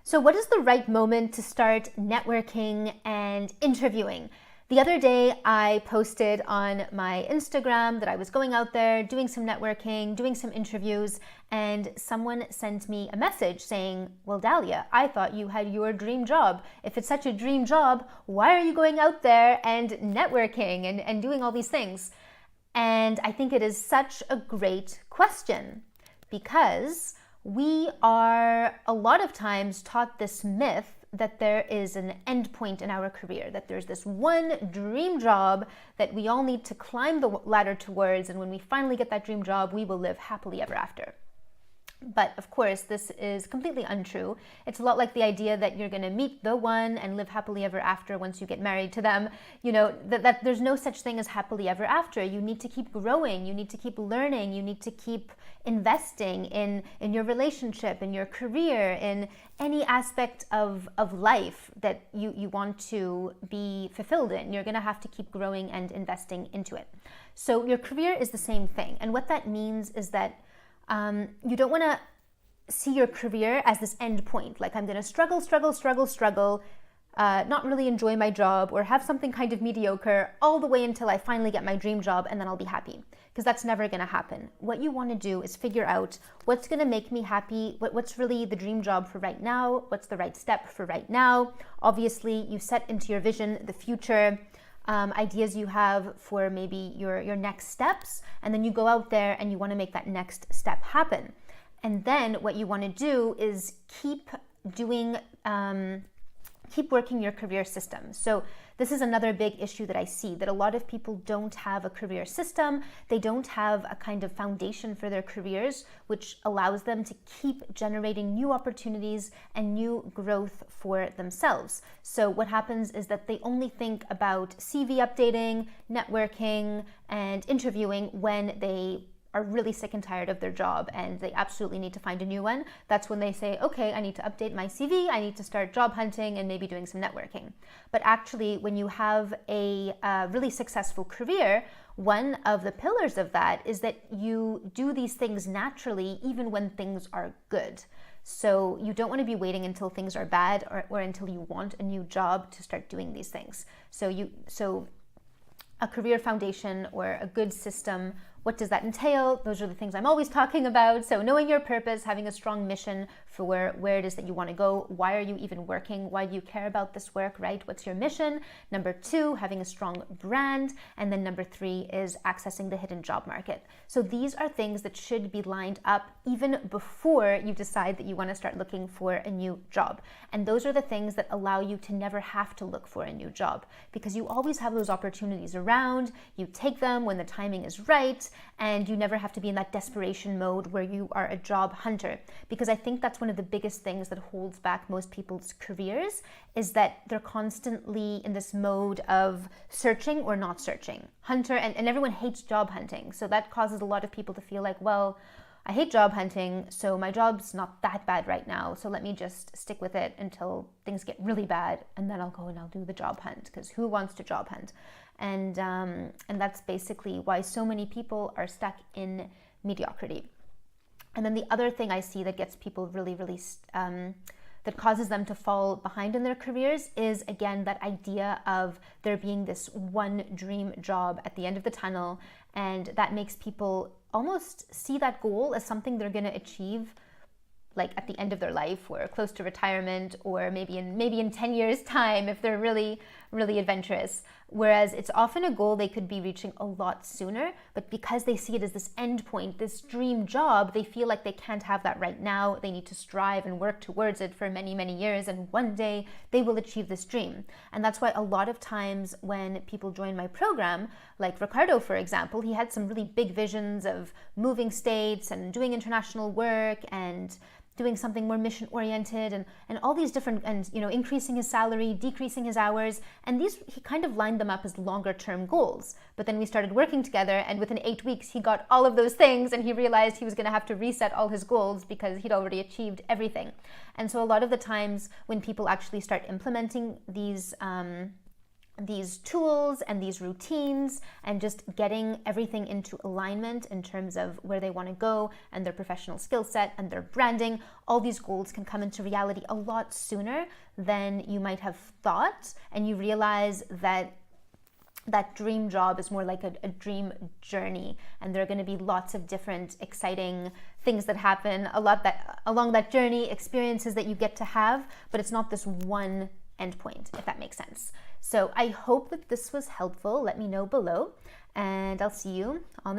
So what is the right moment to start networking and interviewing? The other day I posted on my Instagram that I was going out there doing some networking, doing some interviews, and someone sent me a message saying, well, Dahlia, I thought you had your dream job. If it's such a dream job, why are you going out there and networking and doing all these things? And I think it is such a great question because we are a lot of times taught this myth that there is an end point in our career, that there's this one dream job that we all need to climb the ladder towards, and when we finally get that dream job, we will live happily ever after. But of course, this is completely untrue. It's a lot like the idea that you're going to meet the one and live happily ever after once you get married to them. You know, that there's no such thing as happily ever after. You need to keep growing. You need to keep learning. You need to keep investing in your relationship, in your career, in any aspect of life that you want to be fulfilled in. You're going to have to keep growing and investing into it. So your career is the same thing. And what that means is that you don't want to see your career as this end point, like I'm going to struggle, not really enjoy my job or have something kind of mediocre all the way until I finally get my dream job and then I'll be happy, because that's never going to happen. What you want to do is figure out what's going to make me happy, what's really the dream job for right now, what's the right step for right now. Obviously, you set into your vision the future ideas you have for maybe your next steps, and then you go out there and you want to make that next step happen. And then what you want to do is keep working your career system. So this is another big issue that I see, that a lot of people don't have a career system. They don't have a kind of foundation for their careers, which allows them to keep generating new opportunities and new growth for themselves. So what happens is that they only think about CV updating, networking, and interviewing when they are really sick and tired of their job and they absolutely need to find a new one. That's when they say, okay, I need to update my CV, I need to start job hunting and maybe doing some networking. But actually, when you have a really successful career, one of the pillars of that is that you do these things naturally even when things are good. So you don't want to be waiting until things are bad or until you want a new job to start doing these things. So a career foundation or a good system, what does that entail? Those are the things I'm always talking about. So knowing your purpose, having a strong mission for where it is that you want to go. Why are you even working? Why do you care about this work, right? What's your mission? Number 2, having a strong brand. And then number 3 is accessing the hidden job market. So these are things that should be lined up even before you decide that you want to start looking for a new job. And those are the things that allow you to never have to look for a new job, because you always have those opportunities around. You take them when the timing is right, and you never have to be in that desperation mode where you are a job hunter. Because I think that's one of the biggest things that holds back most people's careers, is that they're constantly in this mode of searching or not searching. Hunter, and everyone hates job hunting. So that causes a lot of people to feel like, well, I hate job hunting, so my job's not that bad right now, so let me just stick with it until things get really bad, and then I'll go and I'll do the job hunt, because who wants to job hunt? And that's basically why so many people are stuck in mediocrity. And then the other thing I see that gets people really, that causes them to fall behind in their careers is, again, that idea of there being this one dream job at the end of the tunnel, and that makes people almost see that goal as something they're going to achieve like at the end of their life or close to retirement, or maybe in 10 years time if they're really adventurous. Whereas it's often a goal they could be reaching a lot sooner, but because they see it as this end point, this dream job, they feel like they can't have that right now. They need to strive and work towards it for many, many years, and one day they will achieve this dream. And that's why a lot of times when people join my program, like Ricardo, for example, he had some really big visions of moving states and doing international work and doing something more mission-oriented and all these different, and increasing his salary, decreasing his hours, and these, he kind of lined them up as longer-term goals. But then we started working together, and within 8 weeks he got all of those things, and he realized he was going to have to reset all his goals because he'd already achieved everything. And so a lot of the times when people actually start implementing these these tools and these routines and just getting everything into alignment in terms of where they want to go and their professional skill set and their branding, all these goals can come into reality a lot sooner than you might have thought. And you realize that that dream job is more like a dream journey, and there are going to be lots of different exciting things that happen along that journey, experiences that you get to have, but it's not this one endpoint, if that makes sense. So I hope that this was helpful. Let me know below, and I'll see you on the